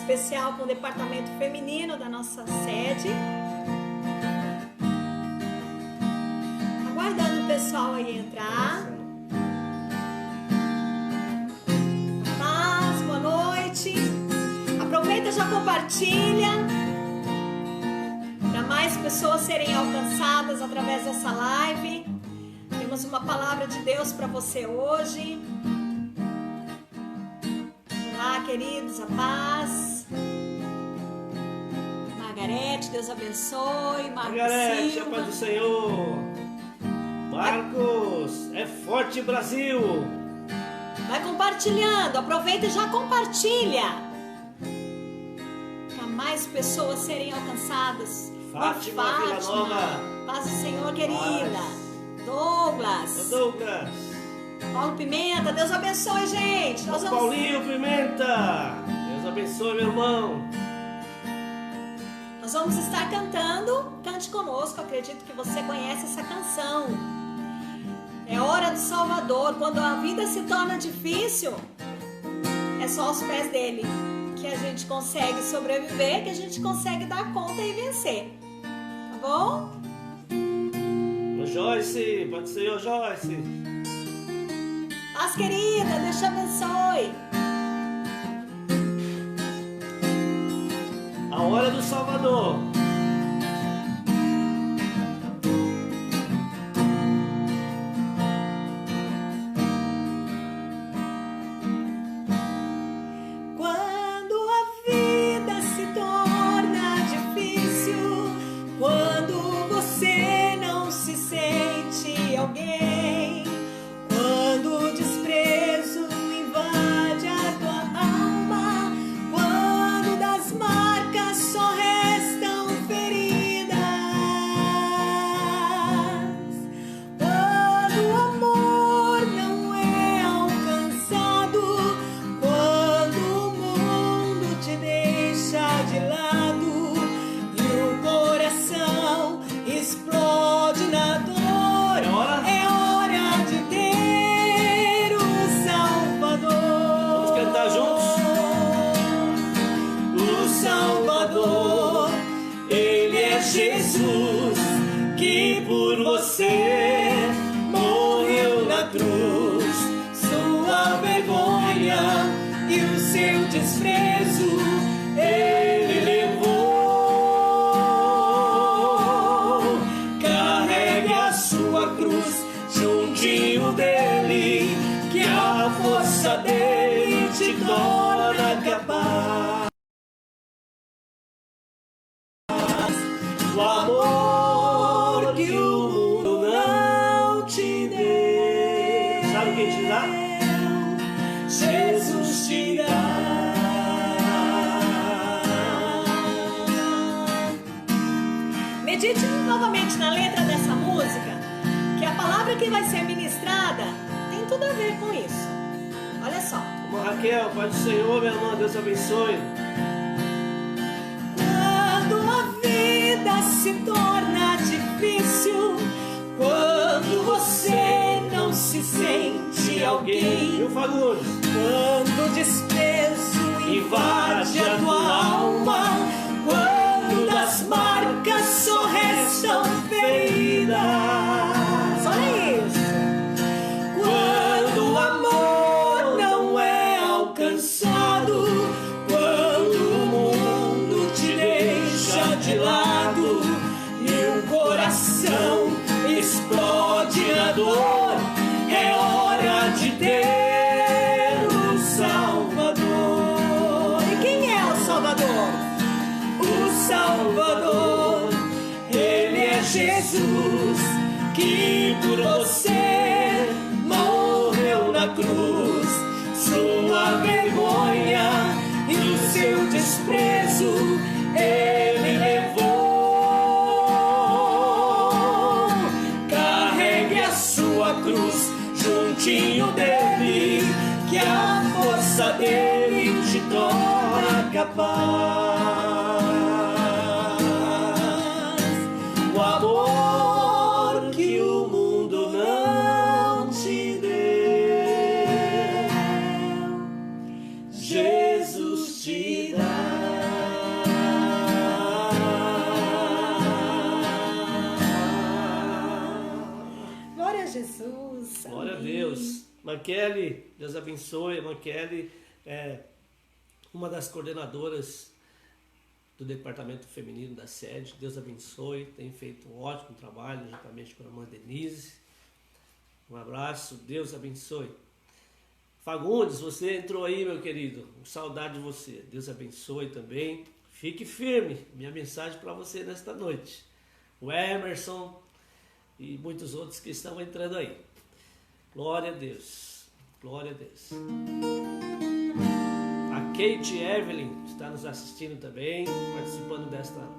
especial com o departamento feminino da nossa sede. Aguardando o pessoal aí entrar. Paz, boa noite. Aproveita e já compartilha para mais pessoas serem alcançadas através dessa live. Temos uma palavra de Deus para você hoje. Olá, queridos, a paz. Margarete, Deus abençoe. Margarete, Silva. a paz do Senhor. Marcos, é forte Brasil. Vai compartilhando, aproveita e já compartilha. Para mais pessoas serem alcançadas. Fátima, Vila Nova. Paz do Senhor, querida. Paz. Douglas. Paulo Pimenta, Deus abençoe, gente. Nós vamos... Paulinho Pimenta, Deus abençoe, meu irmão. Nós vamos estar cantando. Cante conosco, acredito que você conhece essa canção. É hora do Salvador. Quando a vida se torna difícil, é só aos pés dele que a gente consegue sobreviver, que a gente consegue dar conta e vencer. Tá bom? Joyce, pode ser eu, Joyce. Paz, querida, Deus te abençoe. A hora do Salvador. Quando a vida se torna difícil, quando você não se sente alguém, quando o desprezo invade a tua alma, quando das marcas só restam feridas, quando o amor não é alcançado, quando o mundo te deixa de lado e o coração explode na dor, é hora de ter o Salvador. Vamos cantar juntos? O Salvador, Ele é Jesus, que por você morreu na cruz. Sua vergonha e o seu desprezo Ele levou. Carregue a sua cruz juntinho dele, que a força dele te torna capaz. O amor que o mundo não te deu, Sabe quem te dá? Jesus te dá. Medite novamente na letra dessa música, que a palavra que vai ser ministrada tem tudo a ver com isso. Olha só. Como Raquel, paz do Senhor, minha irmã, Deus abençoe. Quando a vida se torna difícil, quando você não se sente alguém, Viu, Fagundes? quando o desprezo invade a tua alma, quando das marcas só restam feridas. Olha isso. Quando o amor não é alcançado, quando o mundo te deixa de lado e o coração explode na dor, é hora de ter o Salvador. E quem é o Salvador? O Salvador, Ele é Jesus, que por você morreu na cruz. Sua vergonha e o seu desprezo Ele levou. Carregue a sua cruz juntinho dele, que a força dele te torna capaz. O amor que o mundo não te deu, Jesus te dá. Kelly, Deus abençoe. A irmã Kelly é uma das coordenadoras do departamento feminino da sede. Deus abençoe. Tem feito um ótimo trabalho juntamente com a irmã Denise. Um abraço. Deus abençoe. Fagundes, você entrou aí, meu querido. Saudade de você. Deus abençoe também. Fique firme. Minha mensagem para você nesta noite. O Emerson e muitos outros que estão entrando aí. Glória a Deus. Glória a Deus. A Kate Evelyn está nos assistindo também, participando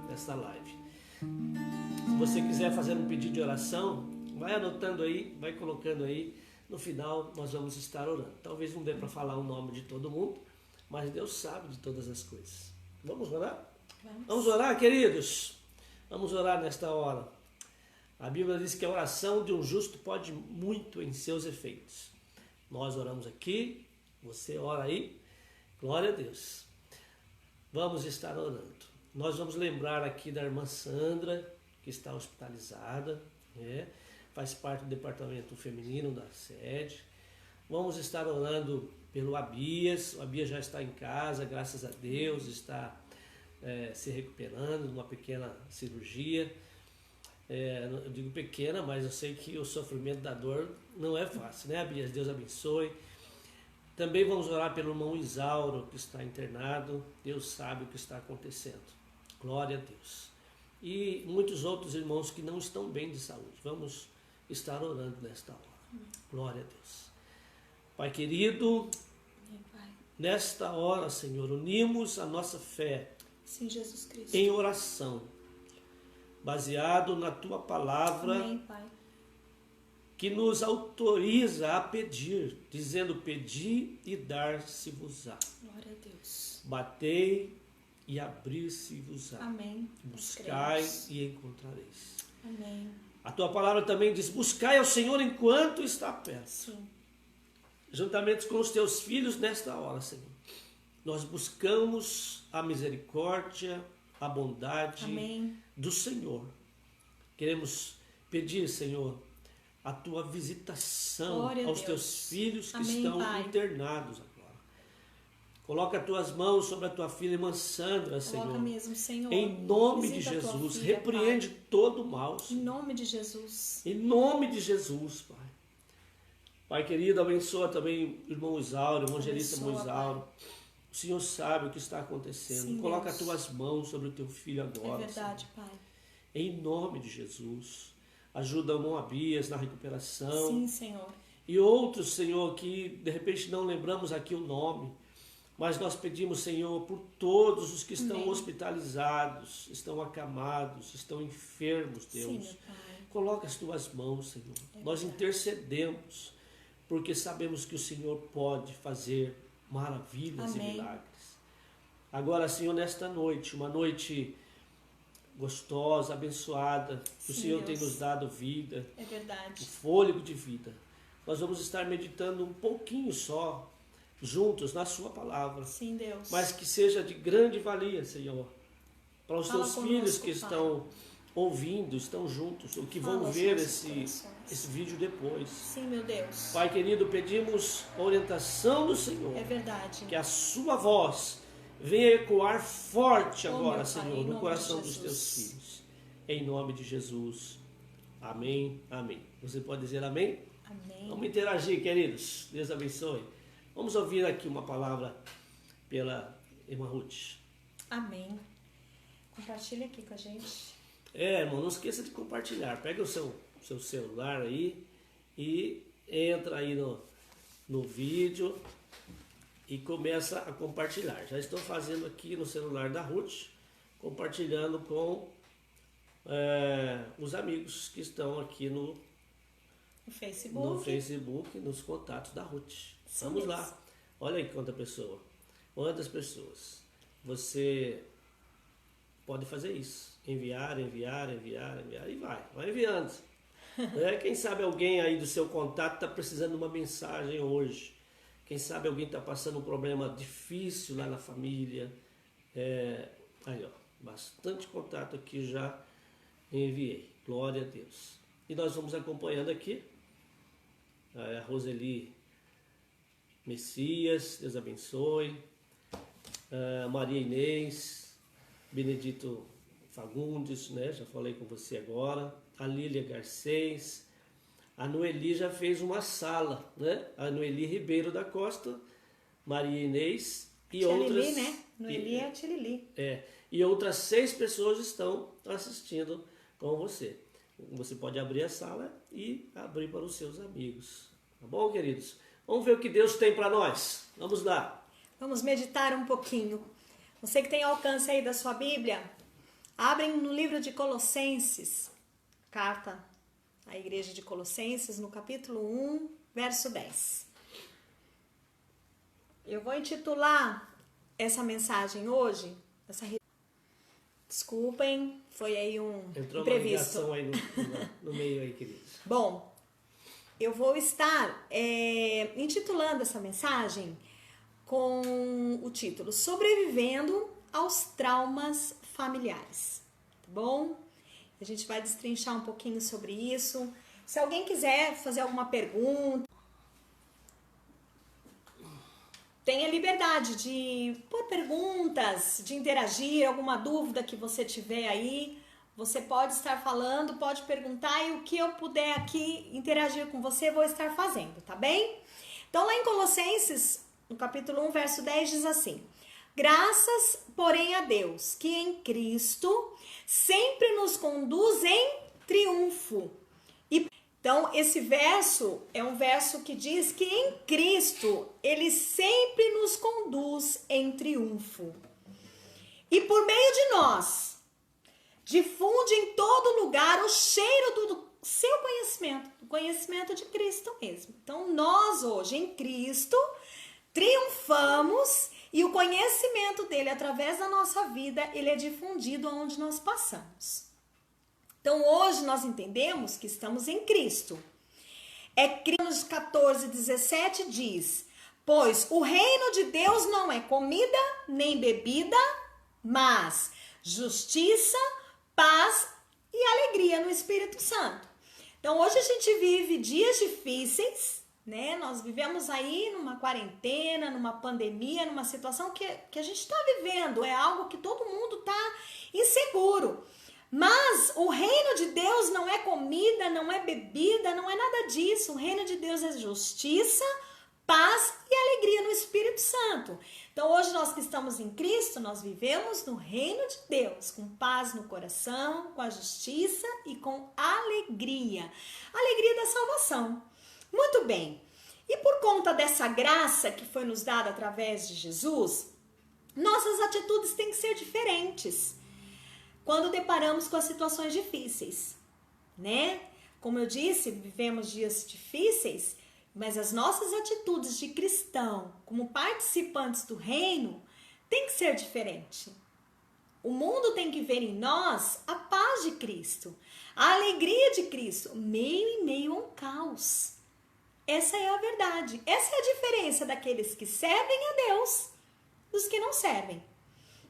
desta live. Se você quiser fazer um pedido de oração, vai anotando aí, vai colocando aí. No final nós vamos estar orando. Talvez não dê para falar o nome de todo mundo, mas Deus sabe de todas as coisas. Vamos orar? Vamos orar, queridos? Vamos orar nesta hora. A Bíblia diz que a oração de um justo pode muito em seus efeitos. Nós oramos aqui, você ora aí. Glória a Deus. Vamos estar orando. Nós vamos lembrar aqui da irmã Sandra, que está hospitalizada, faz parte do departamento feminino da sede. Vamos estar orando pelo Abias. O Abias já está em casa, graças a Deus, está se recuperando de uma pequena cirurgia. Eu digo pequena, mas eu sei que o sofrimento da dor não é fácil, né, Abias? Deus abençoe. Também vamos orar pelo irmão Isauro, que está internado. Deus sabe o que está acontecendo. Glória a Deus. E muitos outros irmãos que não estão bem de saúde. Vamos estar orando nesta hora. Glória a Deus. Pai querido, nesta hora, Senhor, unimos a nossa fé. Sim, Jesus Cristo. Em oração, baseado na Tua palavra. Amém, Pai. Que nos autoriza a pedir, dizendo: pedi e dar-se-vos-á. Glória a Deus. Batei e abrir-se-vos-á. Amém. Buscai e encontrareis. Amém. A tua palavra também diz: buscai ao Senhor enquanto está perto. Sim. Juntamente com os teus filhos nesta hora, Senhor. Nós buscamos a misericórdia, a bondade Amém. do Senhor. Queremos pedir, Senhor, a tua visitação aos teus filhos que Amém, estão Pai. internados agora. Coloca as tuas mãos sobre a tua filha irmã Sandra, Senhor. Coloca mesmo, Senhor. Em nome de Visita a tua Jesus, filha, repreende Pai. todo o mal, Em Senhor. nome de Jesus. Em nome de Jesus, Pai. Pai querido, abençoa também o irmão Isauro, o evangelista irmão Abençoa, Isauro. O Senhor sabe o que está acontecendo. Sim, Coloca Deus. as tuas mãos sobre o teu filho agora, É verdade, Senhor. Pai. Em nome de Jesus. Ajuda o irmão Abias na recuperação. Sim, Senhor. E outros, Senhor, que de repente não lembramos aqui o nome, mas nós pedimos, Senhor, por todos os que estão Amém. hospitalizados, estão acamados, estão enfermos, Deus. Sim, meu Pai. Coloca as tuas mãos, Senhor. Nós intercedemos, porque sabemos que o Senhor pode fazer maravilhas Amém. e milagres. Agora, Senhor, nesta noite, uma noite gostosa, abençoada, que o Sim, Senhor Deus. tem nos dado vida, É o verdade. fôlego de vida. Nós vamos estar meditando um pouquinho só, juntos, na sua palavra, Sim, Deus. mas que seja de grande valia, Senhor, para os Fala teus conosco, filhos que Pai. estão ouvindo, estão juntos, ou que Fala vão aos ver nossos esse corações. vídeo depois. Sim, meu Deus. Pai querido, pedimos a orientação do Senhor, É verdade. que a sua voz venha ecoar forte Oh, agora, meu Pai, Senhor, em no nome coração de dos teus Jesus. filhos. Em nome de Jesus. Amém, amém. Você pode dizer amém? Amém. Vamos interagir, queridos. Deus abençoe. Vamos ouvir aqui uma palavra pela irmã Ruth. Amém. Compartilha aqui com a gente. Irmão, não esqueça de compartilhar. Pega o seu celular aí e entra aí no vídeo e começa a compartilhar. Já estou fazendo aqui no celular da Ruth, compartilhando com os amigos que estão aqui no Facebook, nos contatos da Ruth. Sim, Vamos mesmo. lá. Olha aí quantas pessoas. Você pode fazer isso. Enviar e vai enviando. Quem sabe alguém aí do seu contato está precisando de uma mensagem hoje. Quem sabe alguém está passando um problema difícil lá na família. Aí, ó, bastante contato aqui já enviei. Glória a Deus. E nós vamos acompanhando aqui. A Roseli Messias, Deus abençoe. Maria Inês, Benedito Fagundes, né? Já falei com você agora. A Lília Garcês. A Noeli já fez uma sala, né? A Noeli Ribeiro da Costa, Maria Inês e tia outras... Lili, né? Noeli é a tia Lili. E outras 6 pessoas estão assistindo com você. Você pode abrir a sala e abrir para os seus amigos. Tá bom, queridos? Vamos ver o que Deus tem para nós. Vamos lá. Vamos meditar um pouquinho. Você que tem alcance aí da sua Bíblia, abrem no livro de Colossenses, carta à igreja de Colossenses, no capítulo 1, verso 10. Eu vou intitular essa mensagem hoje, desculpem, foi aí um Entrou imprevisto. uma ligação aí no meio aí, queridos. Bom, eu vou estar intitulando essa mensagem com o título Sobrevivendo aos Traumas Familiares, tá bom? A gente vai destrinchar um pouquinho sobre isso. Se alguém quiser fazer alguma pergunta, tenha liberdade de pôr perguntas, de interagir, alguma dúvida que você tiver aí, você pode estar falando, pode perguntar e o que eu puder aqui interagir com você, vou estar fazendo, tá bem? Então lá em Colossenses, no capítulo 1, verso 10, diz assim: graças, porém, a Deus, que em Cristo sempre nos conduz em triunfo. Então, esse verso é um verso que diz que em Cristo, Ele sempre nos conduz em triunfo. E por meio de nós, difunde em todo lugar o cheiro do seu conhecimento, do conhecimento de Cristo mesmo. Então, nós hoje, em Cristo, triunfamos e o conhecimento dele, através da nossa vida, ele é difundido onde nós passamos. Então, hoje nós entendemos que estamos em Cristo. Romanos 14, 17 diz: pois o reino de Deus não é comida nem bebida, mas justiça, paz e alegria no Espírito Santo. Então, hoje a gente vive dias difíceis, né? Nós vivemos aí numa quarentena, numa pandemia, numa situação que a gente está vivendo. É algo que todo mundo está inseguro. Mas o reino de Deus não é comida, não é bebida, não é nada disso. O reino de Deus é justiça, paz e alegria no Espírito Santo. Então hoje nós que estamos em Cristo, nós vivemos no reino de Deus, com paz no coração, com a justiça e com alegria. Alegria da salvação. Muito bem. E por conta dessa graça que foi nos dada através de Jesus, nossas atitudes têm que ser diferentes quando deparamos com as situações difíceis, né? Como eu disse, vivemos dias difíceis, mas as nossas atitudes de cristão, como participantes do reino, tem que ser diferente. O mundo tem que ver em nós a paz de Cristo, a alegria de Cristo, meio em meio a um caos. Essa é a verdade. Essa é a diferença daqueles que servem a Deus dos que não servem,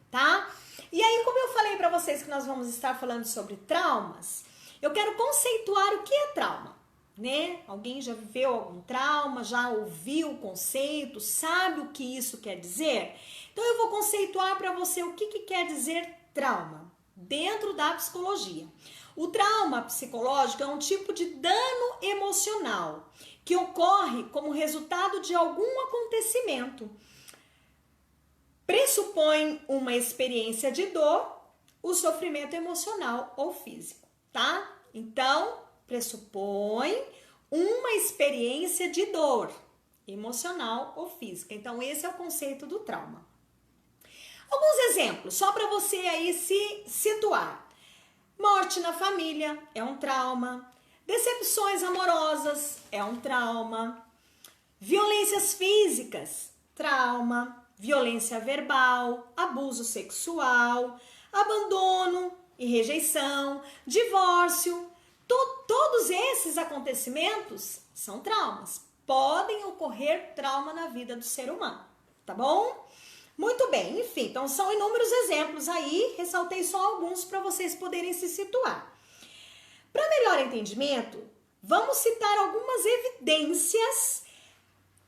tá? E aí, como eu falei para vocês que nós vamos estar falando sobre traumas, eu quero conceituar o que é trauma, né? Alguém já viveu algum trauma, já ouviu o conceito, sabe o que isso quer dizer? Então, eu vou conceituar para você o que quer dizer trauma dentro da psicologia. O trauma psicológico é um tipo de dano emocional que ocorre como resultado de algum acontecimento. Pressupõe uma experiência de dor, o sofrimento emocional ou físico, tá? Então, pressupõe uma experiência de dor, emocional ou física. Então, esse é o conceito do trauma. Alguns exemplos, só para você aí se situar. Morte na família é um trauma. Decepções amorosas é um trauma. Violências físicas, trauma. Violência verbal, abuso sexual, abandono e rejeição, divórcio. Todos esses acontecimentos são traumas. Podem ocorrer trauma na vida do ser humano, tá bom? Muito bem, enfim, então são inúmeros exemplos aí, ressaltei só alguns para vocês poderem se situar. Para melhor entendimento, vamos citar algumas evidências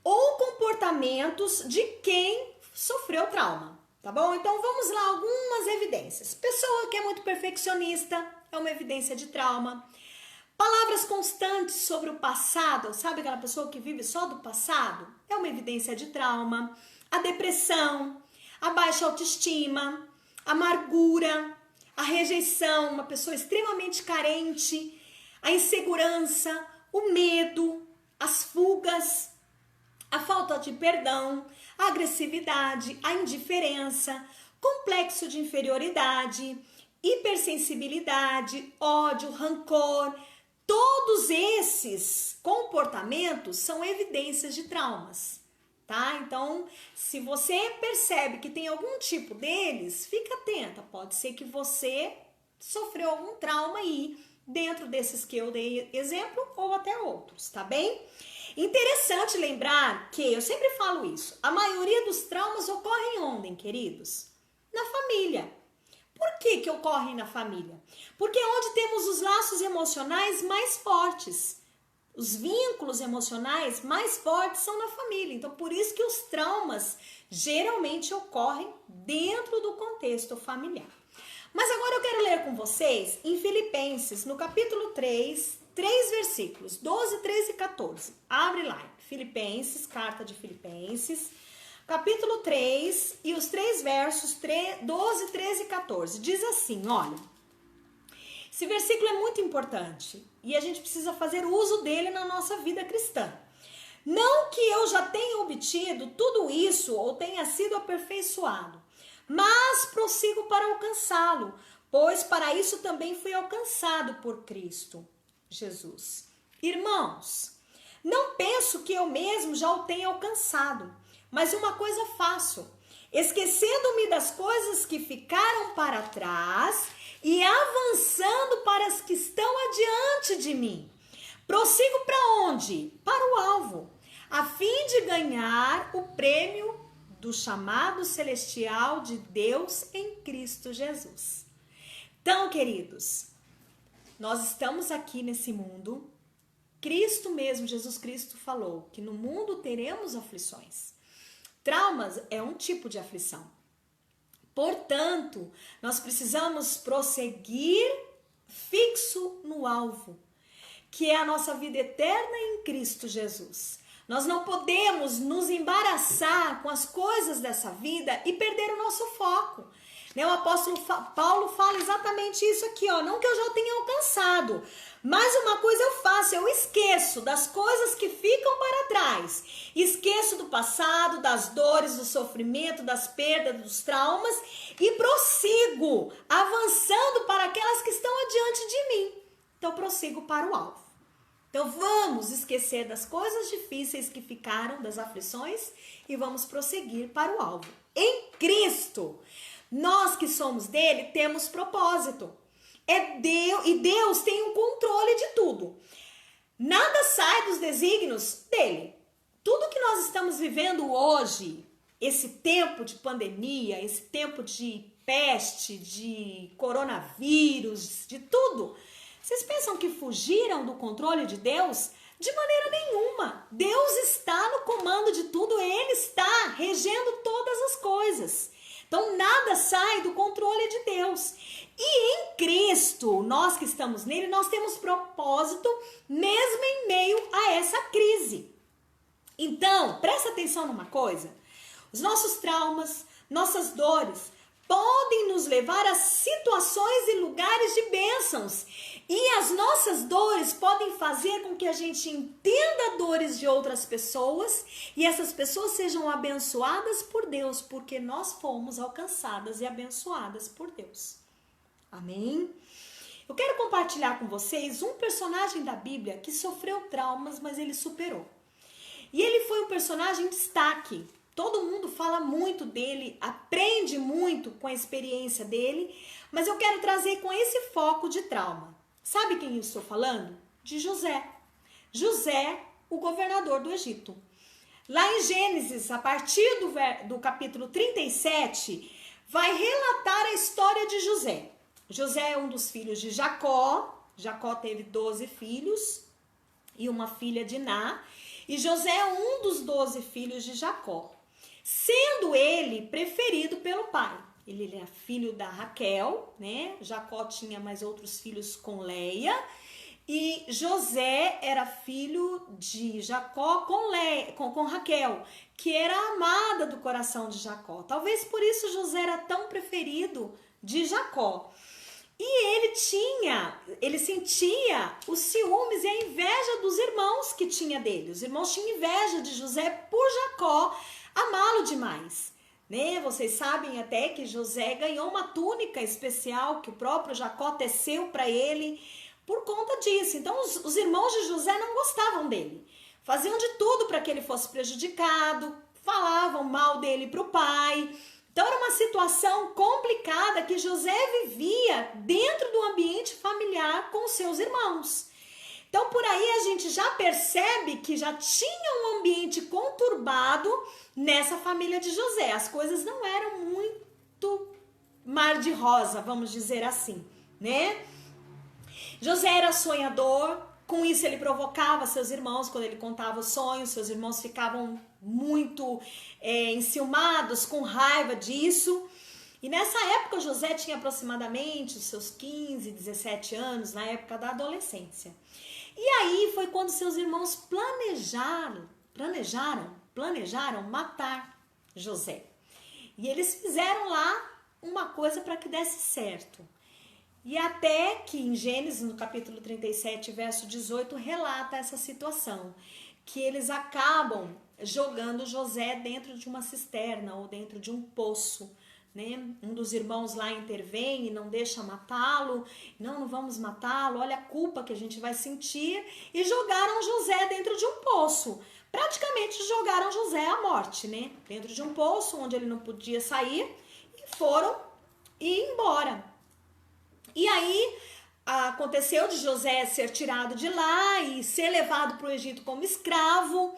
ou comportamentos de quem sofreu trauma, tá bom? Então vamos lá, algumas evidências. Pessoa que é muito perfeccionista é uma evidência de trauma. Palavras constantes sobre o passado, sabe aquela pessoa que vive só do passado? É uma evidência de trauma. A depressão, a baixa autoestima, a amargura, a rejeição, uma pessoa extremamente carente, a insegurança, o medo, as fugas, a falta de perdão, a agressividade, a indiferença, complexo de inferioridade, hipersensibilidade, ódio, rancor. Todos esses comportamentos são evidências de traumas, tá? Então, se você percebe que tem algum tipo deles, fica atenta. Pode ser que você sofreu algum trauma aí, dentro desses que eu dei exemplo, ou até outros, tá bem? Interessante lembrar que, eu sempre falo isso, a maioria dos traumas ocorrem onde, queridos? Na família. Por que ocorrem na família? Porque é onde temos os laços emocionais mais fortes. Os vínculos emocionais mais fortes são na família. Então, por isso que os traumas geralmente ocorrem dentro do contexto familiar. Mas agora eu quero ler com vocês em Filipenses, no capítulo 3 versículos, 12, 13 e 14. Abre lá, Filipenses, carta de Filipenses, capítulo 3 e os 3 versos 12, 13 e 14. Diz assim, olha, esse versículo é muito importante e a gente precisa fazer uso dele na nossa vida cristã. Não que eu já tenha obtido tudo isso ou tenha sido aperfeiçoado, mas prossigo para alcançá-lo, pois para isso também fui alcançado por Cristo Jesus. Irmãos, não penso que eu mesmo já o tenha alcançado, mas uma coisa faço, esquecendo-me das coisas que ficaram para trás e avançando para as que estão adiante de mim. Prossigo para onde? Para o alvo, a fim de ganhar o prêmio do chamado celestial de Deus em Cristo Jesus. Então, queridos, nós estamos aqui nesse mundo. Cristo mesmo, Jesus Cristo, falou que no mundo teremos aflições. Traumas é um tipo de aflição. Portanto, nós precisamos prosseguir fixo no alvo, que é a nossa vida eterna em Cristo Jesus. Nós não podemos nos embaraçar com as coisas dessa vida e perder o nosso foco. O apóstolo Paulo fala exatamente isso aqui, ó. Não que eu já tenha alcançado, mas uma coisa eu faço, eu esqueço das coisas que ficam para trás. Esqueço do passado, das dores, do sofrimento, das perdas, dos traumas e prossigo, avançando para aquelas que estão adiante de mim. Então, prossigo para o alvo. Então, vamos esquecer das coisas difíceis que ficaram, das aflições, e vamos prosseguir para o alvo. Em Cristo, nós que somos dele, temos propósito. É Deus, e Deus tem um controle de tudo. Nada sai dos desígnios dele. Tudo que nós estamos vivendo hoje, esse tempo de pandemia, esse tempo de peste, de coronavírus, de tudo, vocês pensam que fugiram do controle de Deus? De maneira nenhuma. Deus está no comando de tudo, Ele está regendo todas as coisas. Então, nada sai do controle de Deus. E em Cristo, nós que estamos nele, nós temos propósito mesmo em meio a essa crise. Então, presta atenção numa coisa. Os nossos traumas, nossas dores, podem nos levar a situações e lugares de bênçãos. E as nossas dores podem fazer com que a gente entenda dores de outras pessoas e essas pessoas sejam abençoadas por Deus, porque nós fomos alcançadas e abençoadas por Deus. Amém? Eu quero compartilhar com vocês um personagem da Bíblia que sofreu traumas, mas ele superou. E ele foi um personagem em destaque. Todo mundo fala muito dele, aprende muito com a experiência dele, mas eu quero trazer com esse foco de trauma. Sabe quem eu estou falando? De José. José, o governador do Egito. Lá em Gênesis, a partir do capítulo 37, vai relatar a história de José. José é um dos filhos de Jacó. Jacó teve 12 filhos e uma filha, Diná. E José é um dos 12 filhos de Jacó, sendo ele preferido pelo pai. Ele era filho da Raquel, né? Jacó tinha mais outros filhos com Leia. E José era filho de Jacó com Raquel, que era a amada do coração de Jacó. Talvez por isso José era tão preferido de Jacó. E ele sentia os ciúmes e a inveja dos irmãos que tinha dele. Os irmãos tinham inveja de José por Jacó amá-lo demais. Né? Vocês sabem até que José ganhou uma túnica especial que o próprio Jacó teceu para ele por conta disso. Então os irmãos de José não gostavam dele. Faziam de tudo para que ele fosse prejudicado, falavam mal dele para o pai. Então era uma situação complicada que José vivia dentro do ambiente familiar com seus irmãos. Então por aí a gente já percebe que já tinha um ambiente conturbado nessa família de José. As coisas não eram muito mar de rosa, vamos dizer assim, né? José era sonhador, com isso ele provocava seus irmãos quando ele contava os sonhos, seus irmãos ficavam muito enciumados, com raiva disso. E nessa época José tinha aproximadamente os seus 15, 17 anos, na época da adolescência. E aí foi quando seus irmãos planejaram matar José. E eles fizeram lá uma coisa para que desse certo. E até que em Gênesis, no capítulo 37, verso 18, relata essa situação, que eles acabam jogando José dentro de uma cisterna ou dentro de um poço, né? Um dos irmãos lá intervém e não deixa matá-lo, não vamos matá-lo, olha a culpa que a gente vai sentir, e jogaram José dentro de um poço, praticamente jogaram José à morte, né? Dentro de um poço onde ele não podia sair, e foram ir embora. E aí aconteceu de José ser tirado de lá e ser levado para o Egito como escravo.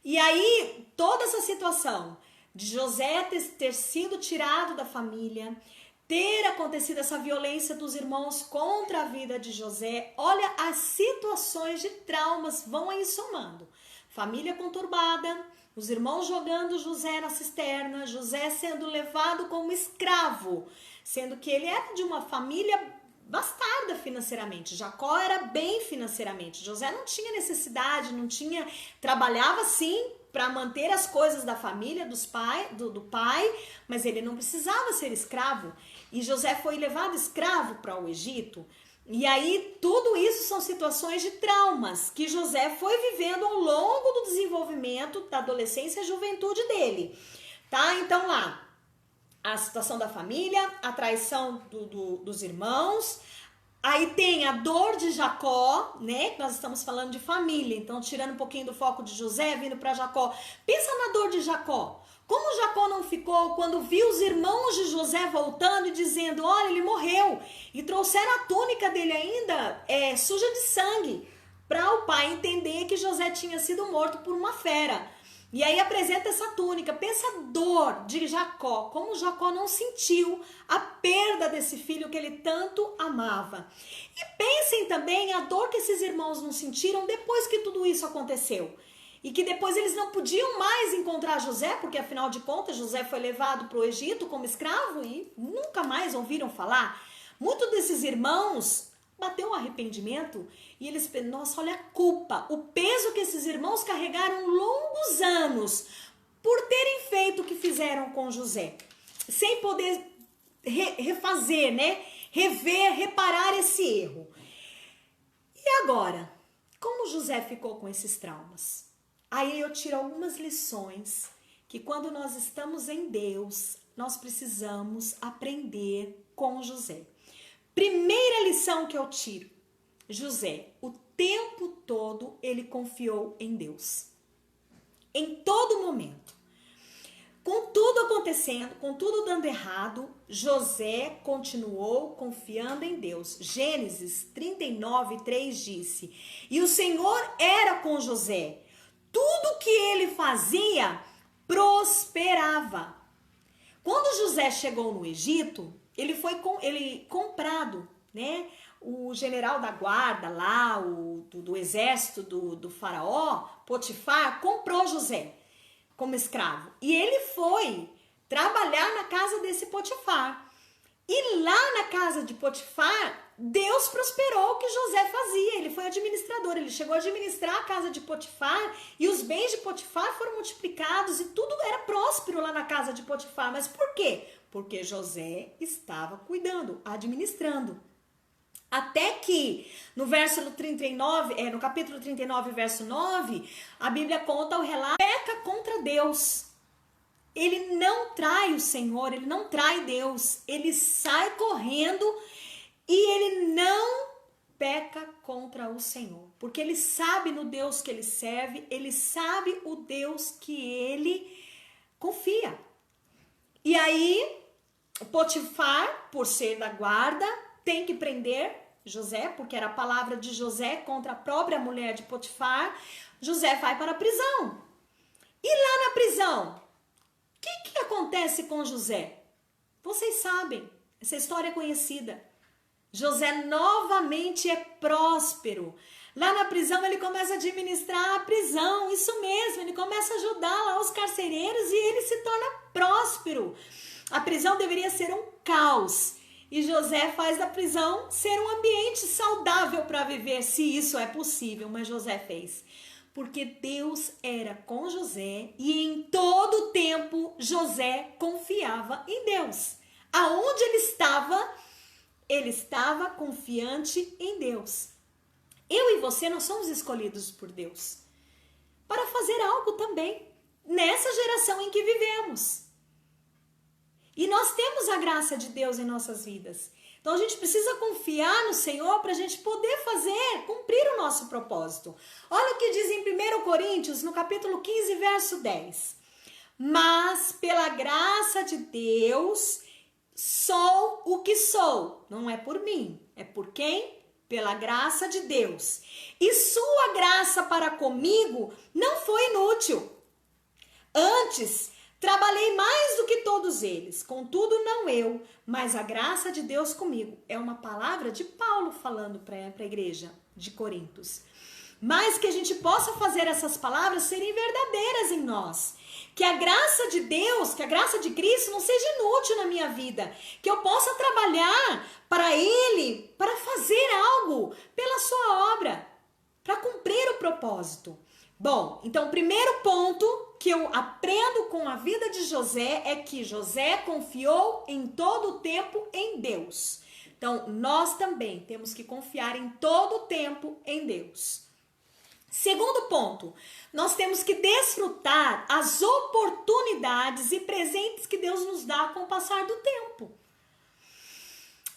E aí toda essa situação de José ter sido tirado da família, ter acontecido essa violência dos irmãos contra a vida de José, olha, as situações de traumas vão aí somando. Família conturbada, os irmãos jogando José na cisterna, José sendo levado como escravo, sendo que ele era de uma família bastarda financeiramente. Jacó era bem financeiramente. José não tinha necessidade, trabalhava sim para manter as coisas da família, do pai, mas ele não precisava ser escravo. E José foi levado escravo para o Egito. E aí tudo isso são situações de traumas que José foi vivendo ao longo do desenvolvimento da adolescência e juventude dele. Tá? Então lá, a situação da família, a traição dos irmãos, aí tem a dor de Jacó, né? Nós estamos falando de família, então tirando um pouquinho do foco de José, vindo para Jacó. Pensa na dor de Jacó. Como Jacó não ficou quando viu os irmãos de José voltando e dizendo, olha, ele morreu, e trouxeram a túnica dele ainda suja de sangue, para o pai entender que José tinha sido morto por uma fera. E aí apresenta essa túnica. Pensa a dor de Jacó, como Jacó não sentiu a perda desse filho que ele tanto amava. E pensem também a dor que esses irmãos não sentiram depois que tudo isso aconteceu. E que depois eles não podiam mais encontrar José, porque afinal de contas José foi levado para o Egito como escravo e nunca mais ouviram falar. Muitos desses irmãos bateu um arrependimento e eles pensam, nossa, olha a culpa, o peso que esses irmãos carregaram longos anos por terem feito o que fizeram com José, sem poder refazer, né? Rever, reparar esse erro. E agora, como José ficou com esses traumas? Aí eu tiro algumas lições que quando nós estamos em Deus, nós precisamos aprender com José. Primeira lição que eu tiro, José, o tempo todo ele confiou em Deus. Em todo momento. Com tudo acontecendo, com tudo dando errado, José continuou confiando em Deus. Gênesis 39:3 disse, e o Senhor era com José. Tudo que ele fazia prosperava. Quando José chegou no Egito, ele foi comprado, né? o general da guarda lá, do exército do faraó, Potifar, comprou José como escravo. E ele foi trabalhar na casa desse Potifar. E lá na casa de Potifar, Deus prosperou o que José fazia. Ele foi administrador, ele chegou a administrar a casa de Potifar e os bens de Potifar foram multiplicados e tudo era próspero lá na casa de Potifar. Mas por quê? Porque José estava cuidando, administrando. Até que no verso 39, no capítulo 39, verso 9, a Bíblia conta o relato, peca contra Deus. Ele não trai o Senhor, ele não trai Deus, ele sai correndo e ele não peca contra o Senhor, porque ele sabe no Deus que ele serve, ele sabe o Deus que ele confia. E aí, Potifar, por ser da guarda, tem que prender José, porque era a palavra de José contra a própria mulher de Potifar. José vai para a prisão. E lá na prisão, o que acontece com José? Vocês sabem, essa história é conhecida. José novamente é próspero. Lá na prisão ele começa a administrar a prisão, isso mesmo, ele começa a ajudar lá os carcereiros e ele se torna próspero. A prisão deveria ser um caos e José faz da prisão ser um ambiente saudável para viver, se isso é possível, mas José fez. Porque Deus era com José e em todo o tempo José confiava em Deus. Aonde ele estava confiante em Deus. Eu e você, nós somos escolhidos por Deus para fazer algo também nessa geração em que vivemos. E nós temos a graça de Deus em nossas vidas. Então a gente precisa confiar no Senhor para a gente poder cumprir o nosso propósito. Olha o que diz em 1 Coríntios, no capítulo 15, verso 10. Mas pela graça de Deus sou o que sou. Não é por mim, é por quem? Pela graça de Deus. E sua graça para comigo não foi inútil. Antes, trabalhei mais do que todos eles, contudo não eu, mas a graça de Deus comigo. É uma palavra de Paulo falando para a igreja de Corintos. Mas que a gente possa fazer essas palavras serem verdadeiras em nós. Que a graça de Deus, que a graça de Cristo não seja inútil na minha vida. Que eu possa trabalhar para Ele, para fazer algo pela sua obra, para cumprir o propósito. Bom, então o primeiro ponto que eu aprendo com a vida de José é que José confiou em todo o tempo em Deus. Então, nós também temos que confiar em todo o tempo em Deus. Segundo ponto, nós temos que desfrutar as oportunidades e presentes que Deus nos dá com o passar do tempo.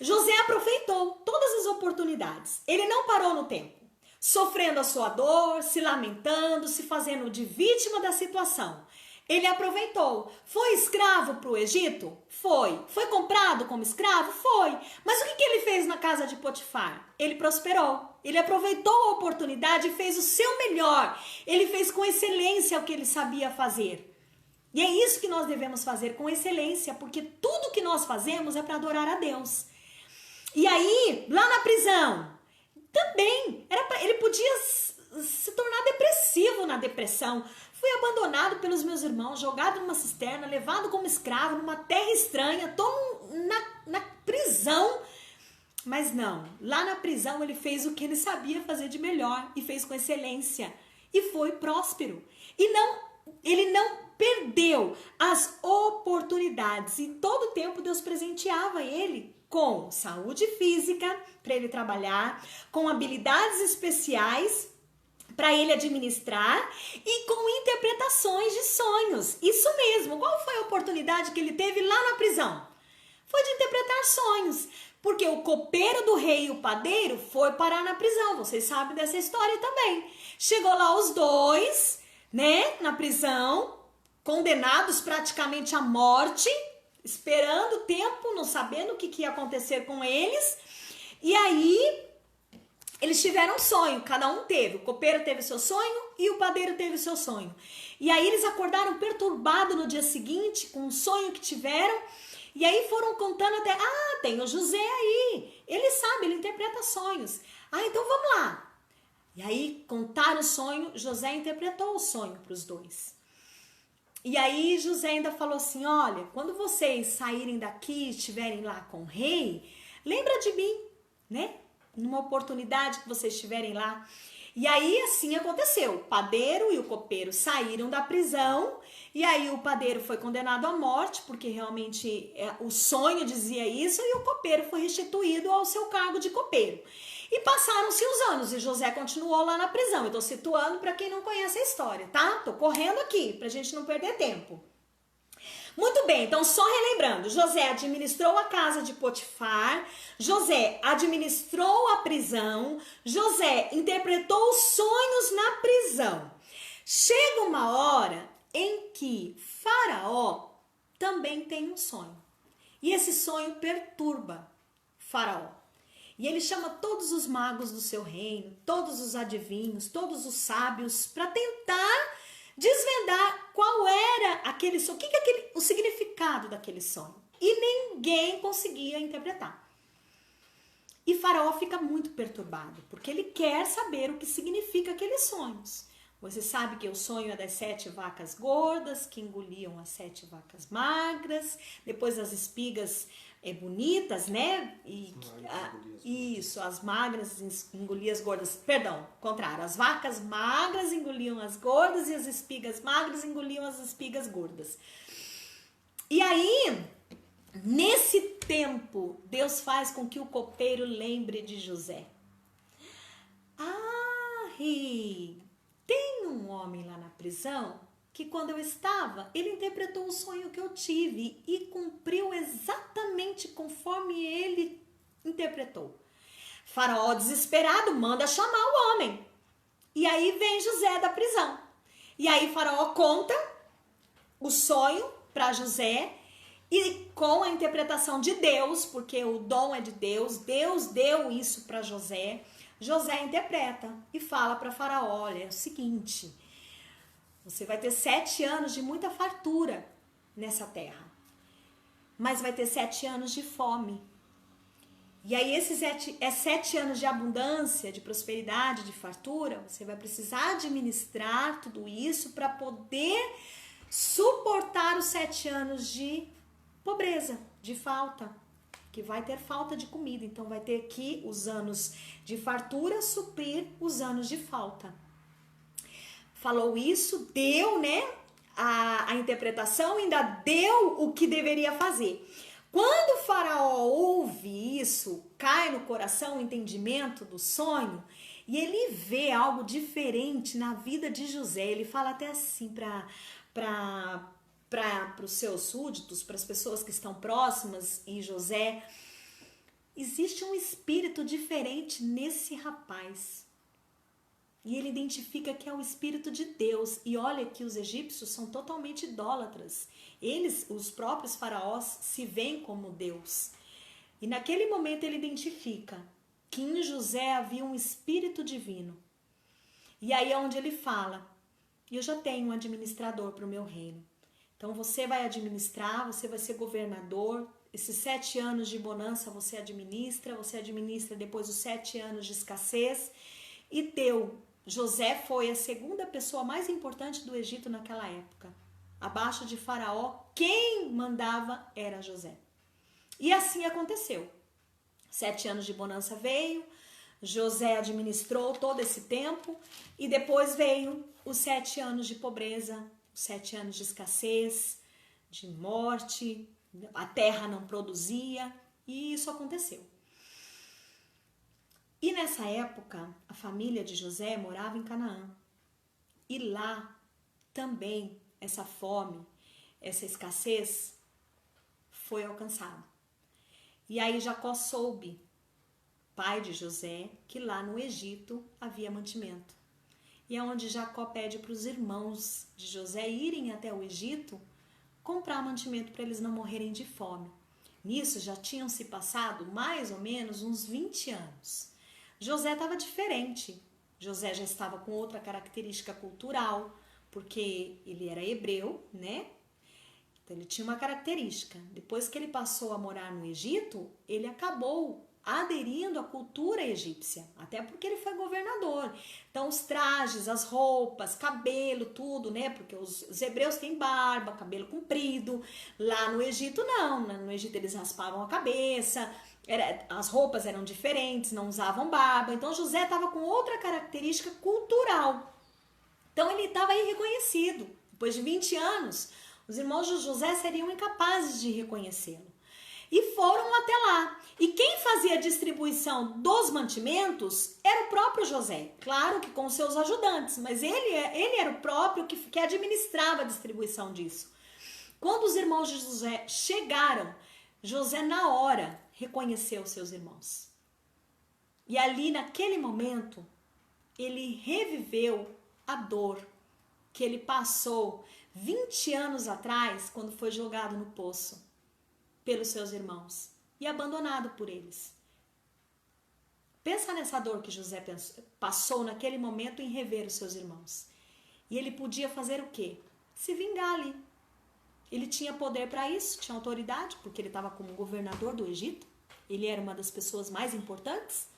José aproveitou todas as oportunidades. Ele não parou no tempo, sofrendo a sua dor, se lamentando, se fazendo de vítima da situação. Ele aproveitou. Foi escravo para o Egito? Foi. Foi comprado como escravo? Foi. Mas o que ele fez na casa de Potifar? Ele prosperou. Ele aproveitou a oportunidade e fez o seu melhor. Ele fez com excelência o que ele sabia fazer. E é isso que nós devemos fazer com excelência, porque tudo que nós fazemos é para adorar a Deus. E aí, lá na prisão, também, ele podia se tornar depressivo na depressão. Fui abandonado pelos meus irmãos, jogado numa cisterna, levado como escravo numa terra estranha, tô na prisão. Mas não, lá na prisão ele fez o que ele sabia fazer de melhor e fez com excelência e foi próspero. E ele não perdeu as oportunidades e todo o tempo Deus presenteava ele com saúde física para ele trabalhar, com habilidades especiais para ele administrar e com interpretações de sonhos. Isso mesmo. Qual foi a oportunidade que ele teve lá na prisão? Foi de interpretar sonhos. Porque o copeiro do rei e o padeiro foi parar na prisão. Vocês sabem dessa história também. Chegou lá os dois, né, na prisão, condenados praticamente à morte, esperando o tempo, não sabendo o que ia acontecer com eles. E aí eles tiveram um sonho, cada um teve. O copeiro teve seu sonho e o padeiro teve seu sonho. E aí eles acordaram perturbados no dia seguinte com o sonho que tiveram E aí foram contando até, tem o José aí, ele sabe, ele interpreta sonhos. Então vamos lá. E aí contaram o sonho, José interpretou o sonho para os dois. E aí José ainda falou assim, olha, quando vocês saírem daqui e estiverem lá com o rei, lembra de mim, né? Numa oportunidade que vocês estiverem lá. E aí assim aconteceu, o padeiro e o copeiro saíram da prisão, e aí o padeiro foi condenado à morte, porque realmente o sonho dizia isso, e o copeiro foi restituído ao seu cargo de copeiro. E passaram-se os anos e José continuou lá na prisão. Eu tô situando para quem não conhece a história, tá? Tô correndo aqui pra gente não perder tempo. Muito bem, então só relembrando, José administrou a casa de Potifar, José administrou a prisão, José interpretou os sonhos na prisão. Chega uma hora em que Faraó também tem um sonho. E esse sonho perturba Faraó. E ele chama todos os magos do seu reino, todos os adivinhos, todos os sábios, para tentar desvendar qual era aquele sonho, o significado daquele sonho. E ninguém conseguia interpretar. E Faraó fica muito perturbado, porque ele quer saber o que significa aqueles sonhos. Você sabe que o sonho é das 7 vacas gordas que engoliam as 7 vacas magras, depois as espigas bonitas, né? Isso, as magras engoliam as gordas. Perdão, contrário. As vacas magras engoliam as gordas e as espigas magras engoliam as espigas gordas. E aí, nesse tempo, Deus faz com que o copeiro lembre de José. Tem um homem lá na prisão que quando eu estava, ele interpretou o sonho que eu tive e cumpriu exatamente conforme ele interpretou. Faraó, desesperado, manda chamar o homem. E aí vem José da prisão. E aí Faraó conta o sonho para José e com a interpretação de Deus, porque o dom é de Deus, Deus deu isso para José. José interpreta e fala para Faraó, olha, é o seguinte, você vai ter 7 anos de muita fartura nessa terra, mas vai ter 7 anos de fome. E aí esses 7 anos de abundância, de prosperidade, de fartura, você vai precisar administrar tudo isso para poder suportar os 7 anos de pobreza, de falta, que vai ter falta de comida. Então vai ter que os anos de fartura suprir os anos de falta. Falou isso, deu, né, a interpretação, ainda deu o que deveria fazer. Quando o Faraó ouve isso, cai no coração o entendimento do sonho e ele vê algo diferente na vida de José. Ele fala até assim para os seus súditos, para as pessoas que estão próximas e José, existe um espírito diferente nesse rapaz. E ele identifica que é o Espírito de Deus. E olha que os egípcios são totalmente idólatras. Eles, os próprios faraós, se veem como Deus. E naquele momento ele identifica que em José havia um Espírito divino. E aí é onde ele fala, eu já tenho um administrador para o meu reino. Então você vai administrar, você vai ser governador. Esses 7 anos de bonança você administra depois os 7 anos de escassez. E José foi a segunda pessoa mais importante do Egito naquela época. Abaixo de Faraó, quem mandava era José. E assim aconteceu. 7 anos de bonança veio, José administrou todo esse tempo e depois veio os 7 anos de pobreza, os 7 anos de escassez, de morte, a terra não produzia e isso aconteceu. E nessa época, a família de José morava em Canaã. E lá também essa fome, essa escassez foi alcançada. E aí Jacó soube, pai de José, que lá no Egito havia mantimento. E é onde Jacó pede para os irmãos de José irem até o Egito comprar mantimento para eles não morrerem de fome. Nisso já tinham se passado mais ou menos uns 20 anos. José estava diferente. José já estava com outra característica cultural, porque ele era hebreu, né? Então, ele tinha uma característica. Depois que ele passou a morar no Egito, ele acabou aderindo à cultura egípcia, até porque ele foi governador. Então, os trajes, as roupas, cabelo, tudo, né? Porque os hebreus têm barba, cabelo comprido. Lá no Egito, não. No Egito, eles raspavam a cabeça, as roupas eram diferentes, não usavam barba. Então, José estava com outra característica cultural. Então, ele estava irreconhecido. Depois de 20 anos, os irmãos de José seriam incapazes de reconhecê-lo. E foram até lá. E quem fazia a distribuição dos mantimentos era o próprio José. Claro que com seus ajudantes, mas ele era o próprio que administrava a distribuição disso. Quando os irmãos de José chegaram, José na hora reconheceu seus irmãos. E ali naquele momento, ele reviveu a dor que ele passou 20 anos atrás, quando foi jogado no poço pelos seus irmãos e abandonado por eles. Pensa nessa dor que José passou naquele momento em rever os seus irmãos. E ele podia fazer o quê? Se vingar ali. Ele tinha poder para isso, tinha autoridade, porque ele estava como governador do Egito. Ele era uma das pessoas mais importantes.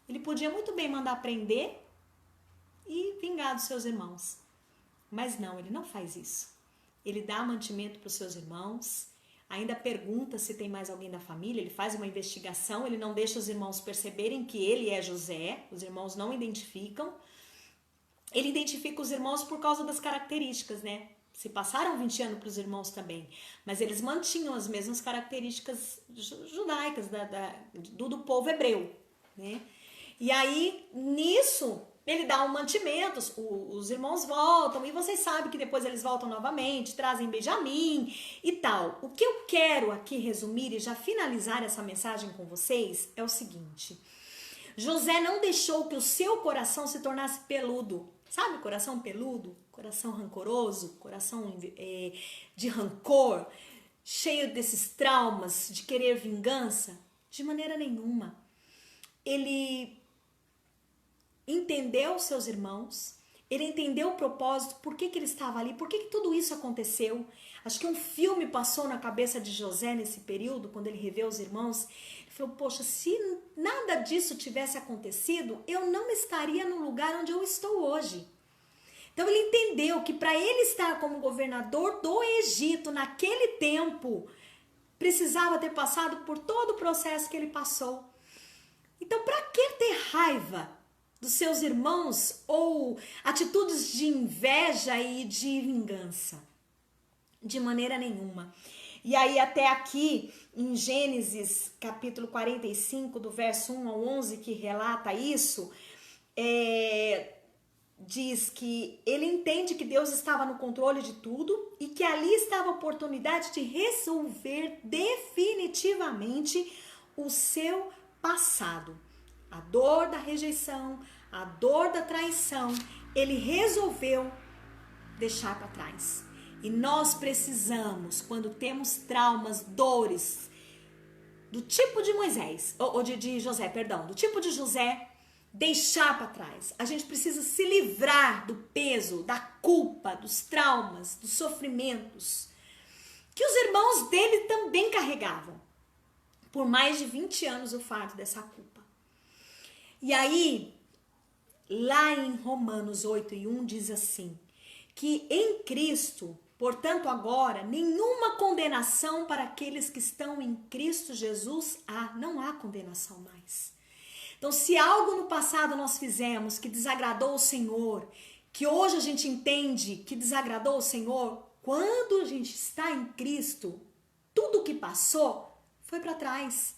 Ele podia muito bem mandar prender e vingar dos seus irmãos. Mas não, ele não faz isso. Ele dá mantimento para os seus irmãos, ainda pergunta se tem mais alguém da família, ele faz uma investigação, ele não deixa os irmãos perceberem que ele é José, os irmãos não identificam. Ele identifica os irmãos por causa das características, né? Se passaram 20 anos para os irmãos também, mas eles mantinham as mesmas características judaicas do povo hebreu, né? E aí, nisso, ele dá um mantimento, os irmãos voltam, e vocês sabem que depois eles voltam novamente, trazem Benjamim e tal. O que eu quero aqui resumir e já finalizar essa mensagem com vocês é o seguinte: José não deixou que o seu coração se tornasse peludo. Sabe, coração peludo, coração rancoroso, coração de rancor, cheio desses traumas, de querer vingança? De maneira nenhuma. Ele entendeu os seus irmãos, ele entendeu o propósito, por que ele estava ali, por que tudo isso aconteceu. Acho que um filme passou na cabeça de José nesse período, quando ele revê os irmãos. Ele falou, poxa, se nada disso tivesse acontecido, eu não estaria no lugar onde eu estou hoje. Então ele entendeu que para ele estar como governador do Egito naquele tempo, precisava ter passado por todo o processo que ele passou. Então, para que ter raiva dos seus irmãos ou atitudes de inveja e de vingança? De maneira nenhuma. E aí até aqui em Gênesis capítulo 45 do verso 1 ao 11 que relata isso, diz que ele entende que Deus estava no controle de tudo e que ali estava a oportunidade de resolver definitivamente o seu passado. A dor da rejeição, a dor da traição, ele resolveu deixar para trás. E nós precisamos, quando temos traumas, dores, do tipo de Moisés, ou de José, perdão, do tipo de José, deixar para trás. A gente precisa se livrar do peso, da culpa, dos traumas, dos sofrimentos, que os irmãos dele também carregavam. Por mais de 20 anos o fardo dessa culpa. E aí, lá em Romanos 8:1 diz assim, que em Cristo, portanto agora, nenhuma condenação para aqueles que estão em Cristo Jesus não há condenação mais. Então, se algo no passado nós fizemos que desagradou o Senhor, que hoje a gente entende que desagradou o Senhor, quando a gente está em Cristo, tudo que passou foi para trás.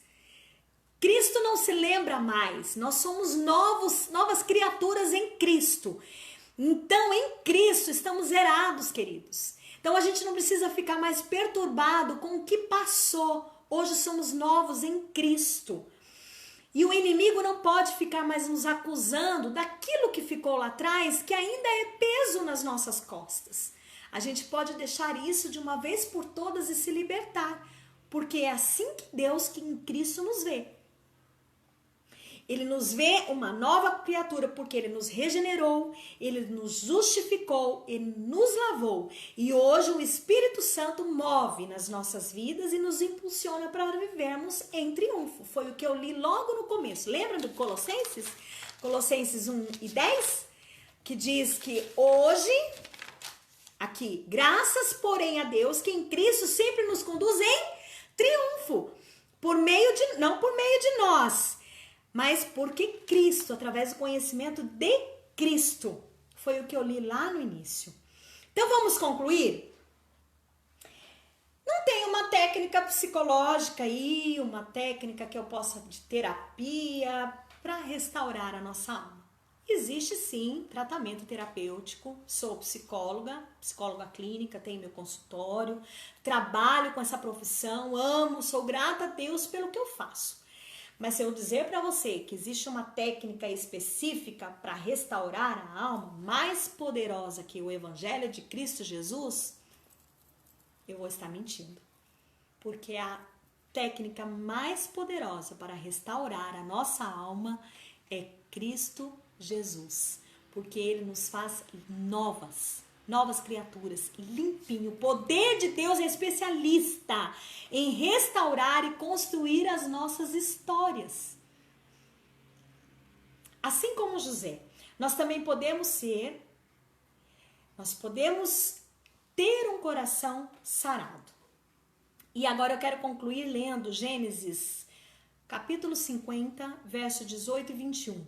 Cristo não se lembra mais, nós somos novas criaturas em Cristo. Então, em Cristo estamos zerados, queridos. Então, a gente não precisa ficar mais perturbado com o que passou. Hoje somos novos em Cristo. E o inimigo não pode ficar mais nos acusando daquilo que ficou lá atrás, que ainda é peso nas nossas costas. A gente pode deixar isso de uma vez por todas e se libertar, porque é assim que Deus, que em Cristo, nos vê. Ele nos vê uma nova criatura porque Ele nos regenerou, Ele nos justificou, Ele nos lavou. E hoje o Espírito Santo move nas nossas vidas e nos impulsiona para vivermos em triunfo. Foi o que eu li logo no começo. Lembra do Colossenses? Colossenses 1:10? Que diz que hoje, aqui, graças porém a Deus que em Cristo sempre nos conduz em triunfo. Não por meio de nós, mas porque Cristo, através do conhecimento de Cristo, foi o que eu li lá no início. Então vamos concluir? Não tem uma técnica psicológica aí, uma técnica que eu possa de terapia para restaurar a nossa alma. Existe sim tratamento terapêutico, sou psicóloga clínica, tenho meu consultório, trabalho com essa profissão, amo, sou grata a Deus pelo que eu faço. Mas se eu dizer para você que existe uma técnica específica para restaurar a alma mais poderosa que o Evangelho de Cristo Jesus, eu vou estar mentindo. Porque a técnica mais poderosa para restaurar a nossa alma é Cristo Jesus. Porque Ele nos faz novas criaturas, limpinho. O poder de Deus é especialista em restaurar e construir as nossas histórias. Assim como José, nós também podemos ter um coração sarado. E agora eu quero concluir lendo Gênesis, capítulo 50, verso 18 e 21.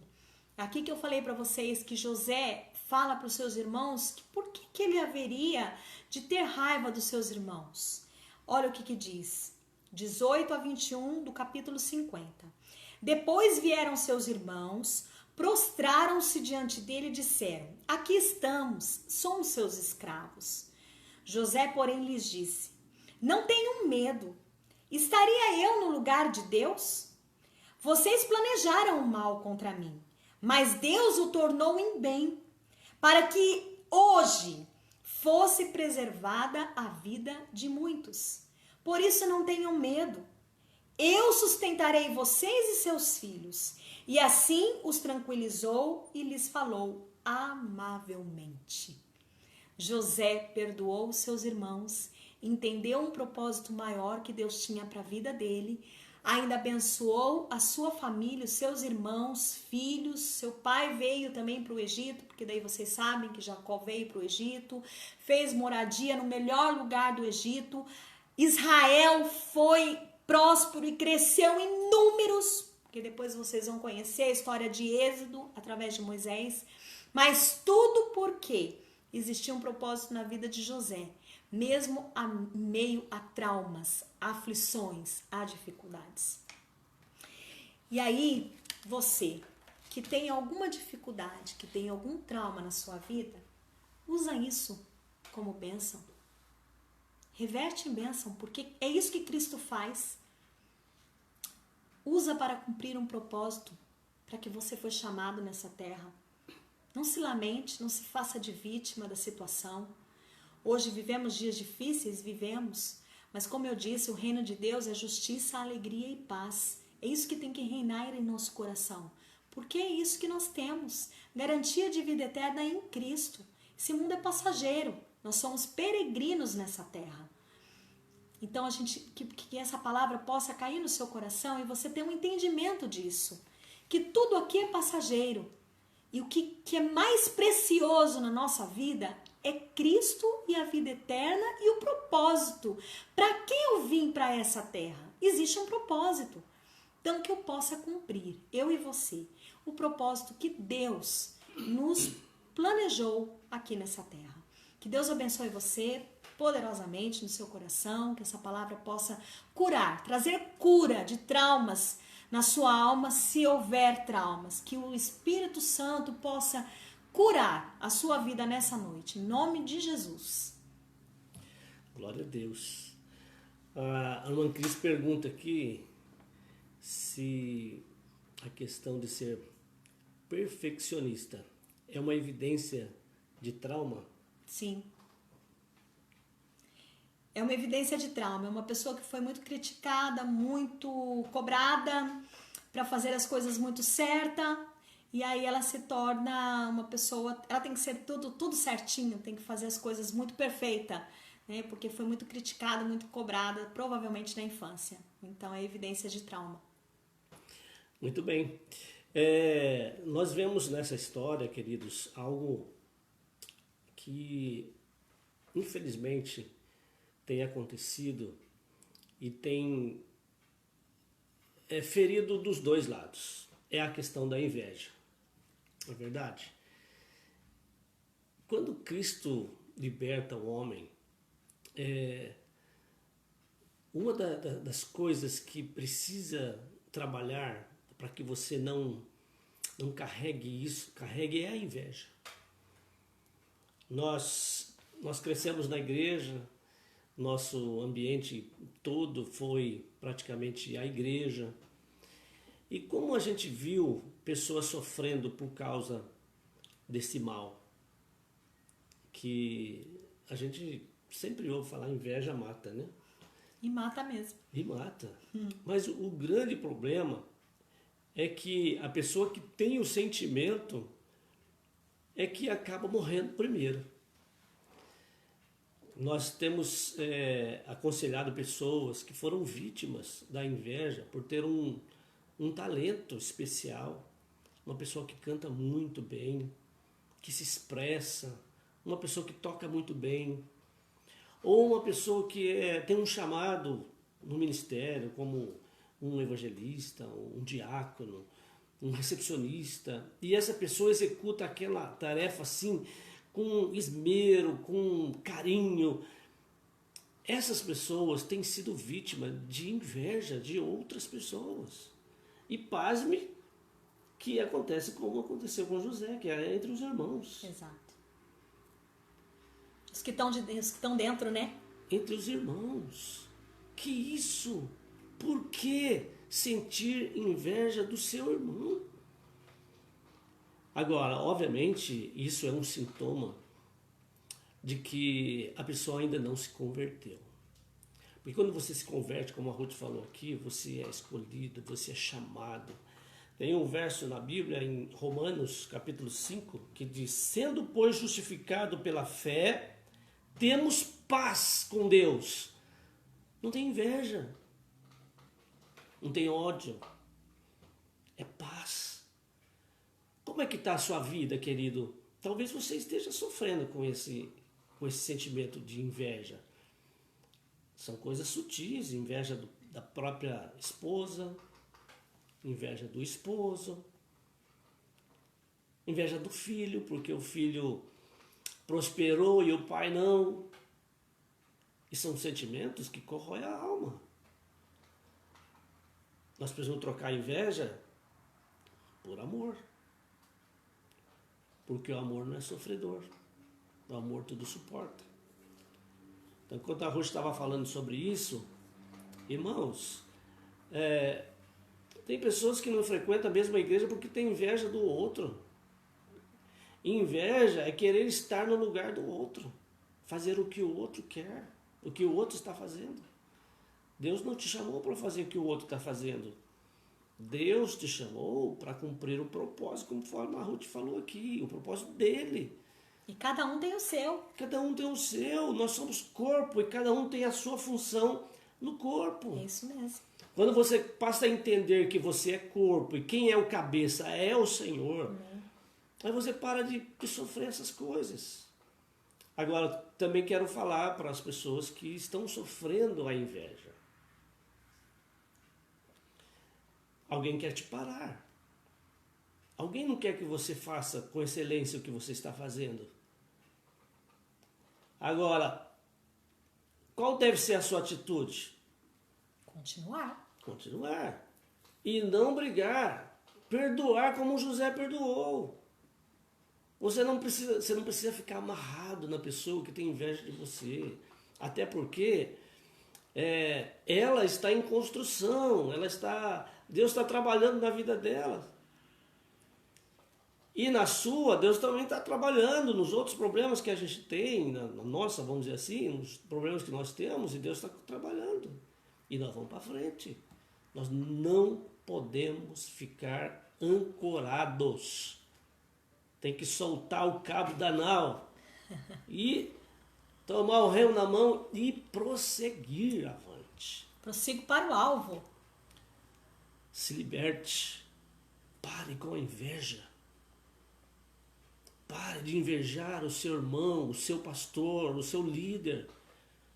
Aqui que eu falei para vocês que José fala para os seus irmãos que por que ele haveria de ter raiva dos seus irmãos. Olha o que diz, 18 a 21 do capítulo 50. Depois vieram seus irmãos, prostraram-se diante dele e disseram: aqui estamos, somos seus escravos. José, porém, lhes disse: não tenham medo, estaria eu no lugar de Deus? Vocês planejaram o mal contra mim, mas Deus o tornou em bem, para que hoje fosse preservada a vida de muitos. Por isso não tenham medo. Eu sustentarei vocês e seus filhos. E assim os tranquilizou e lhes falou amavelmente. José perdoou seus irmãos, entendeu um propósito maior que Deus tinha para a vida dele, ainda abençoou a sua família, os seus irmãos, filhos. Seu pai veio também para o Egito, porque daí vocês sabem que Jacó veio para o Egito, fez moradia no melhor lugar do Egito. Israel foi próspero e cresceu em números, porque depois vocês vão conhecer a história de Êxodo através de Moisés. Mas tudo porque existia um propósito na vida de José, mesmo em meio a traumas, aflições, a dificuldades. E aí, você que tem alguma dificuldade, que tem algum trauma na sua vida, usa isso como bênção. Reverte em bênção, porque é isso que Cristo faz. Usa para cumprir um propósito, para que você foi chamado nessa terra. Não se lamente, não se faça de vítima da situação. Hoje vivemos dias difíceis, mas como eu disse, o reino de Deus é justiça, alegria e paz. É isso que tem que reinar em nosso coração, porque é isso que nós temos, garantia de vida eterna em Cristo. Esse mundo é passageiro, nós somos peregrinos nessa terra. Então que essa palavra possa cair no seu coração e você ter um entendimento disso, que tudo aqui é passageiro. E o que é mais precioso na nossa vida é Cristo e a vida eterna e o propósito. Para que eu vim para essa terra? Existe um propósito. Então que eu possa cumprir, eu e você, o propósito que Deus nos planejou aqui nessa terra. Que Deus abençoe você poderosamente no seu coração, que essa palavra possa curar, trazer cura de traumas na sua alma, se houver traumas, que o Espírito Santo possa curar a sua vida nessa noite, em nome de Jesus. Glória a Deus. A Irmã Cris pergunta aqui se a questão de ser perfeccionista é uma evidência de trauma. Sim. É uma evidência de trauma, é uma pessoa que foi muito criticada, muito cobrada para fazer as coisas muito certa, e aí ela se torna uma pessoa, ela tem que ser tudo certinho, tem que fazer as coisas muito perfeita, né? Porque foi muito criticada, muito cobrada, provavelmente na infância. Então é evidência de trauma. Muito bem. Nós vemos nessa história, queridos, algo que infelizmente tem acontecido e tem ferido dos dois lados. É a questão da inveja. Não é verdade? Quando Cristo liberta o homem, uma das coisas que precisa trabalhar para que você não carregue isso, carregue a inveja. Nós crescemos na igreja, nosso ambiente todo foi praticamente a igreja. E como a gente viu pessoas sofrendo por causa desse mal, que a gente sempre ouve falar, inveja mata, né? E mata mesmo. E mata. Mas o grande problema é que a pessoa que tem o sentimento é que acaba morrendo primeiro. Nós temos aconselhado pessoas que foram vítimas da inveja por ter um talento especial, uma pessoa que canta muito bem, que se expressa, uma pessoa que toca muito bem, ou uma pessoa que tem um chamado no ministério, como um evangelista, um diácono, um recepcionista, e essa pessoa executa aquela tarefa assim, com esmero, com carinho. Essas pessoas têm sido vítimas de inveja de outras pessoas. E pasme que acontece como aconteceu com José, que é entre os irmãos. Exato. Os que estão dentro, né? Entre os irmãos. Que isso? Por que sentir inveja do seu irmão? Agora, obviamente, isso é um sintoma de que a pessoa ainda não se converteu. Porque quando você se converte, como a Ruth falou aqui, você é escolhido, você é chamado. Tem um verso na Bíblia, em Romanos, capítulo 5, que diz: sendo, pois, justificado pela fé, temos paz com Deus. Não tem inveja, não tem ódio, é paz. Como é que está a sua vida, querido? Talvez você esteja sofrendo com esse sentimento de inveja. São coisas sutis, inveja da própria esposa, inveja do esposo, inveja do filho, porque o filho prosperou e o pai não. E são sentimentos que corroem a alma. Nós precisamos trocar a inveja por amor. Porque o amor não é sofredor. O amor tudo suporta. Então, enquanto a Ruth estava falando sobre isso, irmãos, tem pessoas que não frequentam a mesma igreja porque tem inveja do outro. Inveja é querer estar no lugar do outro, fazer o que o outro quer, o que o outro está fazendo. Deus não te chamou para fazer o que o outro está fazendo. Deus te chamou para cumprir o propósito, conforme a Ruth falou aqui, o propósito dele. E cada um tem o seu. Cada um tem o seu, nós somos corpo e cada um tem a sua função no corpo. É isso mesmo. Quando você passa a entender que você é corpo e quem é o cabeça é o Senhor, aí você para de sofrer essas coisas. Agora, também quero falar para as pessoas que estão sofrendo a inveja. Alguém quer te parar. Alguém não quer que você faça com excelência o que você está fazendo. Agora, qual deve ser a sua atitude? Continuar. Continuar. E não brigar. Perdoar como José perdoou. Você não precisa ficar amarrado na pessoa que tem inveja de você. Até porque ela está em construção. Deus está trabalhando na vida dela. E na sua, Deus também está trabalhando nos outros problemas que a gente tem, na nossa, vamos dizer assim, nos problemas que nós temos, e Deus está trabalhando. E nós vamos para frente. Nós não podemos ficar ancorados. Tem que soltar o cabo da nau e tomar o remo na mão e prosseguir avante. Prossigo para o alvo. Se liberte. Pare com a inveja. Pare de invejar o seu irmão, o seu pastor, o seu líder.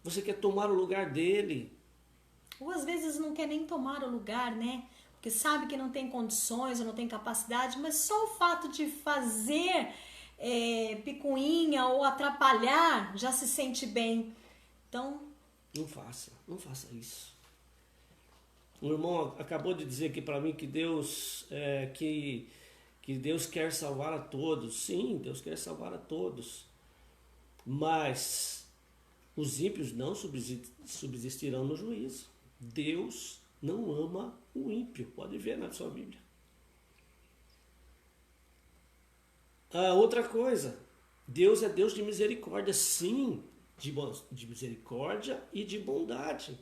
Você quer tomar o lugar dele. Ou às vezes não quer nem tomar o lugar, né? Porque sabe que não tem condições ou não tem capacidade, mas só o fato de fazer picuinha ou atrapalhar já se sente bem. Então... Não faça isso. Um irmão acabou de dizer aqui para mim que Deus que Deus quer salvar a todos. Sim, Deus quer salvar a todos. Mas os ímpios não subsistirão no juízo. Deus não ama o ímpio. Pode ver na sua Bíblia. Outra coisa, Deus é Deus de misericórdia, sim, de misericórdia e de bondade.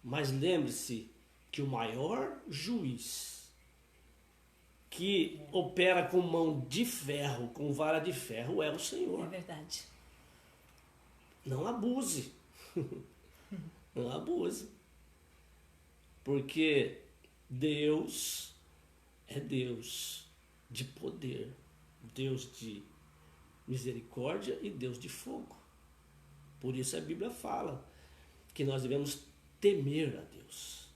Mas lembre-se que o maior juiz que opera com mão de ferro, com vara de ferro, é o Senhor. É verdade. Não abuse. Não abuse. Porque Deus é Deus de poder, Deus de misericórdia e Deus de fogo. Por isso a Bíblia fala que nós devemos temer a Deus,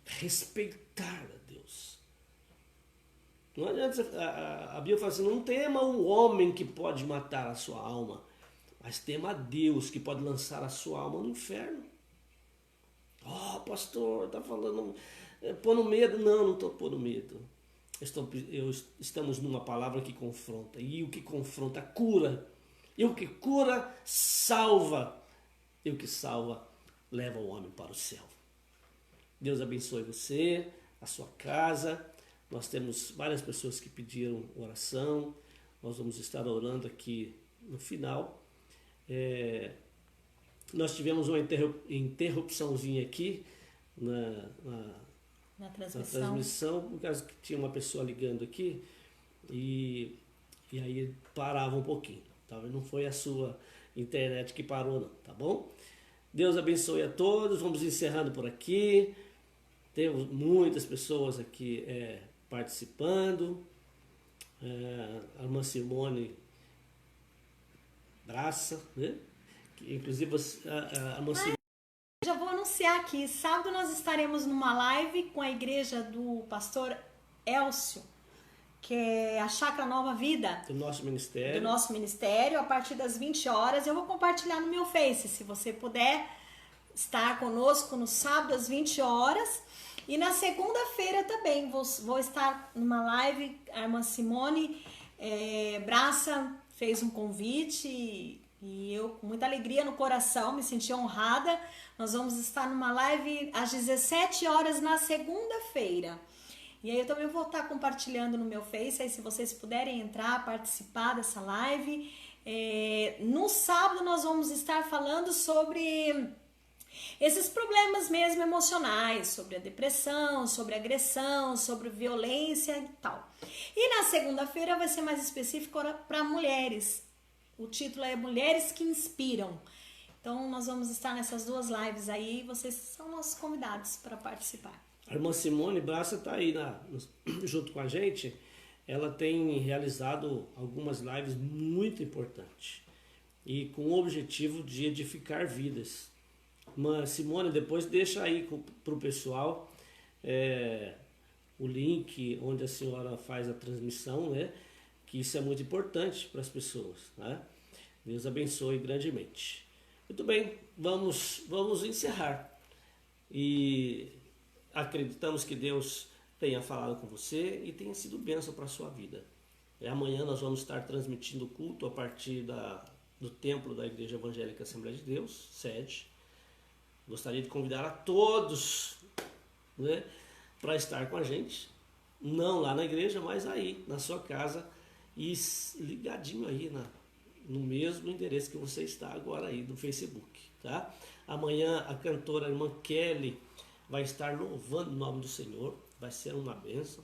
respeitar a Deus. Não adianta, a Bíblia fala assim, não tema o homem que pode matar a sua alma, mas tema a Deus que pode lançar a sua alma no inferno. Pastor, está falando, pondo medo. Não estou pondo medo. Estamos numa palavra que confronta, e o que confronta cura, e o que cura salva, e o que salva leva o homem para o céu. Deus abençoe você, a sua casa. Nós temos várias pessoas que pediram oração. Nós vamos estar orando aqui no final. Nós tivemos uma interrupçãozinha aqui na transmissão, por causa que tinha uma pessoa ligando aqui e aí parava um pouquinho. Talvez não foi a sua internet que parou não, tá bom? Deus abençoe a todos, vamos encerrando por aqui. Temos muitas pessoas aqui participando. A irmã Simone Braça, né? Inclusive a irmã Simone... Já vou anunciar aqui, sábado nós estaremos numa live com a igreja do pastor Elcio, que é a Chácara Nova Vida. Do nosso ministério, a partir das 20 horas. Eu vou compartilhar no meu Face, se você puder estar conosco no sábado às 20 horas. E na segunda-feira também vou estar numa live. A irmã Simone Braça fez um convite e eu, com muita alegria no coração, me senti honrada. Nós vamos estar numa live às 17 horas na segunda-feira. E aí eu também vou estar compartilhando no meu Face, aí se vocês puderem entrar, participar dessa live. No sábado nós vamos estar falando sobre esses problemas mesmo emocionais, sobre a depressão, sobre a agressão, sobre violência e tal. E na segunda-feira vai ser mais específico para mulheres. O título é Mulheres que Inspiram. Então nós vamos estar nessas duas lives aí, vocês são nossos convidados para participar. A irmã Simone Braça está aí junto com a gente. Ela tem realizado algumas lives muito importantes e com o objetivo de edificar vidas. Irmã Simone, depois deixa aí para o pessoal o link onde a senhora faz a transmissão, né? Que isso é muito importante para as pessoas, né? Deus abençoe grandemente. Muito bem, vamos encerrar. E acreditamos que Deus tenha falado com você e tenha sido bênção para a sua vida. Amanhã nós vamos estar transmitindo o culto a partir do templo da Igreja Evangélica Assembleia de Deus, sede. Gostaria de convidar a todos, né, para estar com a gente, não lá na igreja, mas aí na sua casa e ligadinho aí no mesmo endereço que você está agora aí no Facebook, tá? Amanhã a cantora irmã Kelly vai estar louvando o nome do Senhor vai ser uma bênção.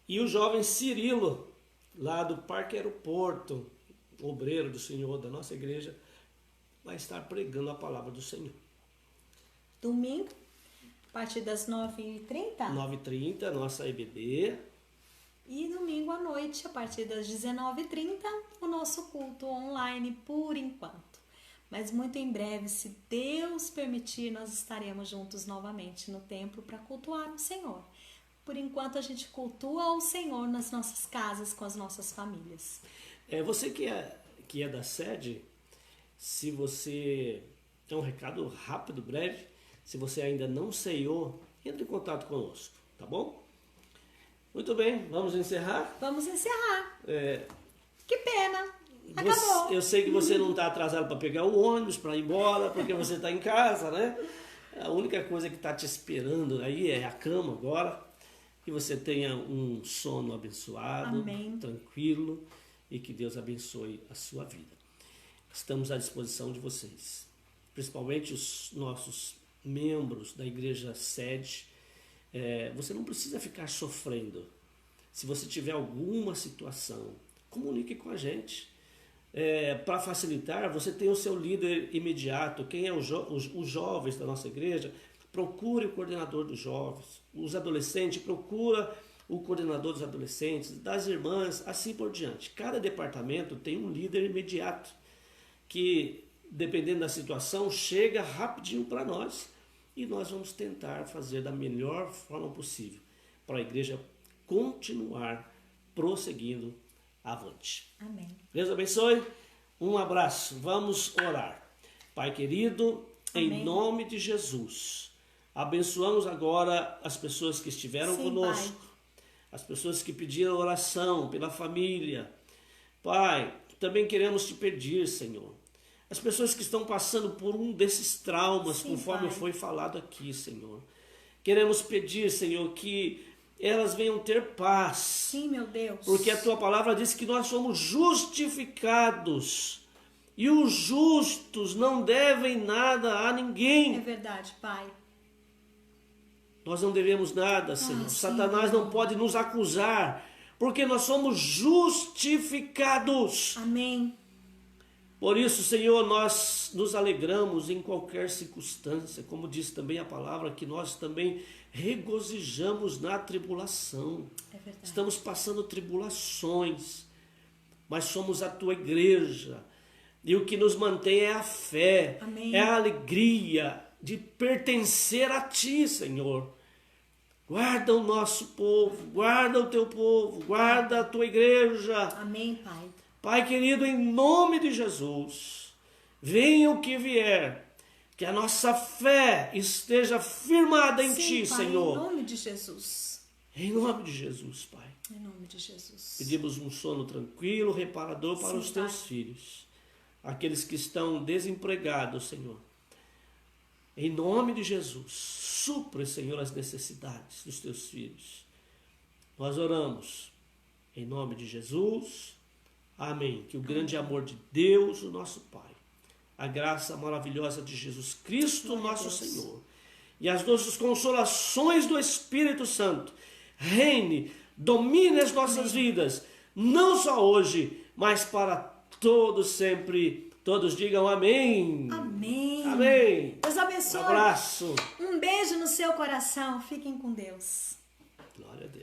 E o jovem Cirilo, lá do Parque Aeroporto, obreiro do Senhor, da nossa igreja, vai estar pregando a palavra do Senhor. Domingo, a partir das 9h30. 9h30, nossa EBD. E domingo à noite, a partir das 19h30, o nosso culto online por enquanto. Mas muito em breve, se Deus permitir, nós estaremos juntos novamente no templo para cultuar o Senhor. Por enquanto, a gente cultua o Senhor nas nossas casas, com as nossas famílias. Você que é da sede, se você... É um recado rápido, breve. Se você ainda não ceiou, entre em contato conosco, tá bom? Muito bem, vamos encerrar? Vamos encerrar. Que pena, acabou. Eu sei que você não está atrasado para pegar o ônibus, para ir embora, porque você está em casa, né? A única coisa que está te esperando aí é a cama agora. Que você tenha um sono abençoado, Amém. Tranquilo, e que Deus abençoe a sua vida. Estamos à disposição de vocês, principalmente os nossos membros da igreja sede. Você não precisa ficar sofrendo. Se você tiver alguma situação, comunique com a gente. Para facilitar, você tem o seu líder imediato. Quem é os jovens da nossa igreja, procure o coordenador dos jovens. Os adolescentes, procura o coordenador dos adolescentes, das irmãs, assim por diante. Cada departamento tem um líder imediato que, dependendo da situação, chega rapidinho para nós. E nós vamos tentar fazer da melhor forma possível para a igreja continuar prosseguindo avante. Amém. Deus abençoe. Um abraço. Vamos orar. Pai querido, Amém. Em nome de Jesus, abençoamos agora as pessoas que estiveram conosco, Pai. As pessoas que pediram oração pela família. Pai, também queremos te pedir, Senhor, as pessoas que estão passando por um desses traumas, Sim, conforme Pai. foi falado aqui, Senhor. Queremos pedir, Senhor, que elas venham ter paz. Sim, meu Deus. Porque a tua palavra diz que nós somos justificados. E os justos não devem nada a ninguém. É verdade, Pai. Nós não devemos nada, Senhor. sim, Satanás não pode nos acusar, porque nós somos justificados. Amém. Por isso, Senhor, nós nos alegramos em qualquer circunstância, como diz também a palavra, que nós também regozijamos na tribulação. É verdade. Estamos passando tribulações, mas somos a tua igreja, e o que nos mantém é a fé, Amém. é a alegria de pertencer a ti, Senhor. Guarda o nosso povo, guarda o teu povo, guarda a tua igreja. Amém, Pai. Pai querido, em nome de Jesus, venha o que vier, que a nossa fé esteja firmada em Sim, ti, Pai, Senhor. em nome de Jesus. Em nome de Jesus, Pai. Em nome de Jesus. Pedimos um sono tranquilo, reparador para Sim, os teus Pai. filhos. Aqueles que estão desempregados, Senhor. Em nome de Jesus, supre, Senhor, as necessidades dos teus filhos. Nós oramos em nome de Jesus. Amém. Que o grande amor de Deus, o nosso Pai, a graça maravilhosa de Jesus Cristo, Glória a nosso Deus. Senhor, e as doces consolações do Espírito Santo reine, domine as nossas vidas, não só hoje, mas para todos sempre. Todos digam amém. Amém. Amém. Deus Um abençoe. abraço. Um beijo no seu coração. Fiquem com Deus. Glória a Deus.